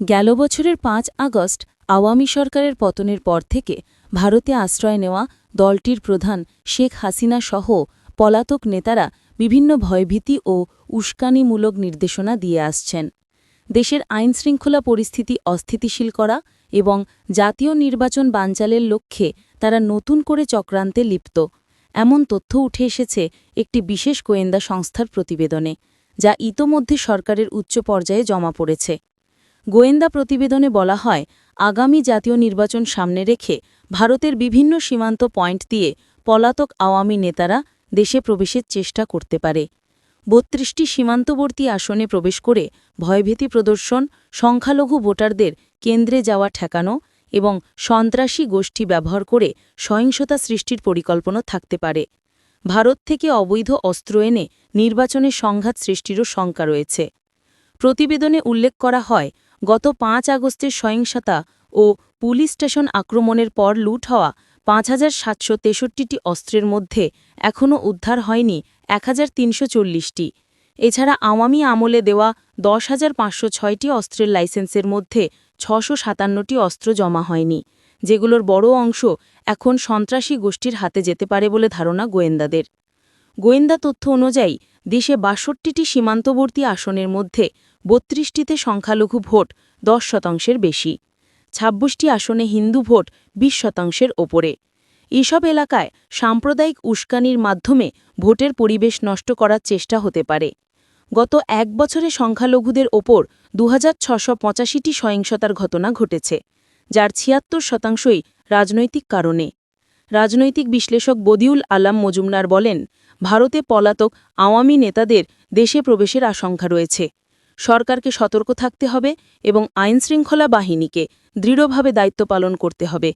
গেল বছরের ৫ আগস্ট আওয়ামী সরকারের পতনের পর থেকে ভারতে আশ্রয় নেওয়া দলটির প্রধান শেখ হাসিনা সহ পলাতক নেতারা বিভিন্ন ভয়ভীতি ও উস্কানিমূলক নির্দেশনা দিয়ে আসছেন। দেশের আইনশৃঙ্খলা পরিস্থিতি অস্থিতিশীল করা এবং জাতীয় নির্বাচন বানচালের লক্ষ্যে তারা নতুন করে চক্রান্তে লিপ্ত, এমন তথ্য উঠে এসেছে একটি বিশেষ গোয়েন্দা সংস্থার প্রতিবেদনে, যা ইতোমধ্যে সরকারের উচ্চ পর্যায়ে জমা পড়েছে। গোয়েন্দা প্রতিবেদনে বলা হয়, আগামী জাতীয় নির্বাচন সামনে রেখে ভারতের বিভিন্ন সীমান্ত পয়েন্ট দিয়ে পলাতক আওয়ামী নেতারা দেশে প্রবেশের চেষ্টা করতে পারে। ৩২টি সীমান্তবর্তী আসনে প্রবেশ করে ভয়ভীতি প্রদর্শন, সংখ্যালঘু ভোটারদের কেন্দ্রে যাওয়া ঠেকানো এবং সন্ত্রাসী গোষ্ঠী ব্যবহার করে সহিংসতা সৃষ্টির পরিকল্পনা থাকতে পারে। ভারত থেকে অবৈধ অস্ত্র এনে নির্বাচনে সংঘাত সৃষ্টিরও শঙ্কা রয়েছে। প্রতিবেদনে উল্লেখ করা হয়, গত ৫ আগস্টের সহিংসতা ও পুলিশ স্টেশন আক্রমণের পর লুট হওয়া ৫,৭৬৩টি অস্ত্রের মধ্যে এখনও উদ্ধার হয়নি ১,৩৪০টি। এছাড়া আওয়ামী আমলে দেওয়া ১০,৫০৬টি অস্ত্রের লাইসেন্সের মধ্যে ৬৫৭টি অস্ত্র জমা হয়নি, যেগুলোর বড় অংশ এখন সন্ত্রাসী গোষ্ঠীর হাতে যেতে পারে বলে ধারণা গোয়েন্দাদের। গোয়েন্দা তথ্য অনুযায়ী দেশে ৬২টি সীমান্তবর্তী আসনের মধ্যে ৩২টিতে সংখ্যালঘু ভোট ১০% বেশি, ২৬টি আসনে হিন্দু ভোট ২০%-এর ওপরে। এসব এলাকায় সাম্প্রদায়িক উস্কানির মাধ্যমে ভোটের পরিবেশ নষ্ট করার চেষ্টা হতে পারে। গত এক বছরে সংখ্যালঘুদের ওপর ২,৬৮৫টি সহিংসতার ঘটনা ঘটেছে, যার ৭৬%ই রাজনৈতিক কারণে। রাজনৈতিক বিশ্লেষক বদিউল আলাম মজুমদার বলেন, ভারতে পলাতক আওয়ামী নেতাদের দেশে প্রবেশের আশঙ্কা রয়েছে। সরকারকে সতর্ক থাকতে হবে এবং আইনশৃঙ্খলা বাহিনীকে দৃঢ়ভাবে দায়িত্ব পালন করতে হবে।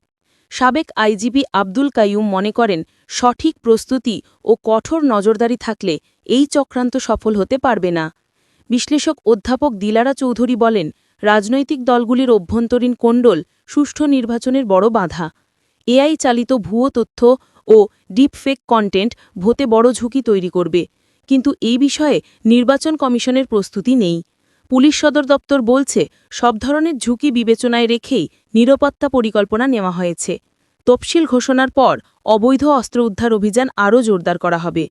সাবেক আইজিপি আব্দুল কাইয়ুম মনে করেন, সঠিক প্রস্তুতি ও কঠোর নজরদারি থাকলে এই চক্রান্ত সফল হতে পারবে না। বিশ্লেষক অধ্যাপক দিলারা চৌধুরী বলেন, রাজনৈতিক দলগুলির অভ্যন্তরীণ কোণ্ডল সুষ্ঠু নির্বাচনের বড় বাধা। এআই চালিত ভুয়ো তথ্য ও ডিপফেক কন্টেন্ট ভোটে বড় ঝুঁকি তৈরি করবে, কিন্তু এই বিষয়ে নির্বাচন কমিশনের প্রস্তুতি নেই। পুলিশ সদর দপ্তর বলছে, সব ধরনের ঝুঁকি বিবেচনায় রেখেই নিরাপত্তা পরিকল্পনা নেওয়া হয়েছে। তফসিল ঘোষণার পর অবৈধ অস্ত্র উদ্ধার অভিযান আরও জোরদার করা হবে।